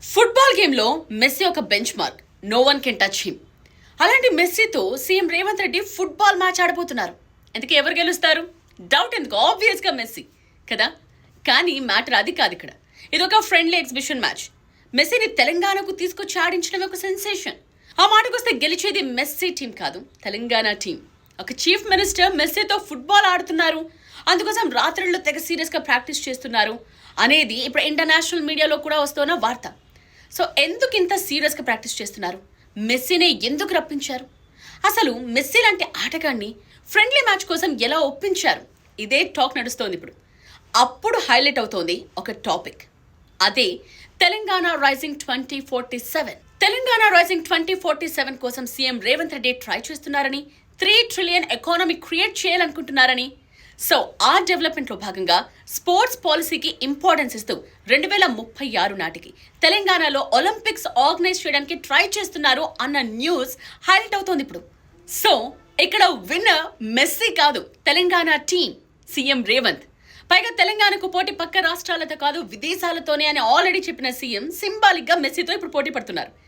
Football గేమ్లో Messi ఒక benchmark. No one can touch him. అలాంటి మెస్సీతో CM Revanth Reddy football match ఆడబోతున్నారు. ఎందుకు ఎవరు గెలుస్తారు? డౌట్ ఎందుకు? ఆబ్వియస్గా మెస్సీ కదా. కానీ మ్యాటర్ అది కాదు ఇక్కడ. ఇది ఒక ఫ్రెండ్లీ ఎగ్జిబిషన్ మ్యాచ్. మెస్సీని తెలంగాణకు తీసుకొచ్చి ఆడించడం ఒక సెన్సేషన్. ఆ మాటకొస్తే గెలిచేది మెస్సీ టీం కాదు, తెలంగాణ టీం. ఒక చీఫ్ మినిస్టర్ మెస్సీతో ఫుట్బాల్ ఆడుతున్నారు, అందుకోసం రాత్రుల్లో తెగ సీరియస్గా ప్రాక్టీస్ చేస్తున్నారు అనేది ఇప్పుడు ఇంటర్నేషనల్ మీడియాలో కూడా వస్తున్న వార్త. సో ఎందుకు ఇంత సీరియస్గా ప్రాక్టీస్ చేస్తున్నారు? మెస్సీనే ఎందుకు రప్పించారు? అసలు మెస్సీ లాంటి ఆటగాన్ని ఫ్రెండ్లీ మ్యాచ్ కోసం ఎలా ఒప్పించారు? ఇదే టాక్ నడుస్తోంది ఇప్పుడు. అప్పుడు హైలైట్ అవుతోంది ఒక టాపిక్. అదే తెలంగాణ రైజింగ్ 2047. తెలంగాణ రైజింగ్ 2047 కోసం సీఎం రేవంత్ రెడ్డి ట్రై చేస్తున్నారని, 3 ట్రిలియన్ ఎకానమీ క్రియేట్ చేయాలనుకుంటున్నారని. సో ఆ డెవలప్మెంట్లో భాగంగా స్పోర్ట్స్ పాలసీకి ఇంపార్టెన్స్ ఇస్తూ 2036 నాటికి తెలంగాణలో ఒలింపిక్స్ ఆర్గనైజ్ చేయడానికి ట్రై చేస్తున్నారు అన్న న్యూస్ హైలైట్ అవుతోంది ఇప్పుడు. సో ఇక్కడ విన్నర్ మెస్సీ కాదు, తెలంగాణ టీం, సీఎం రేవంత్. పైగా తెలంగాణకు పోటీ పక్క రాష్ట్రాలతో కాదు, విదేశాలతోనే అని ఆల్రెడీ చెప్పిన సీఎం సింబాలిక్ గా మెస్సీతో ఇప్పుడు పోటీ పడుతున్నారు.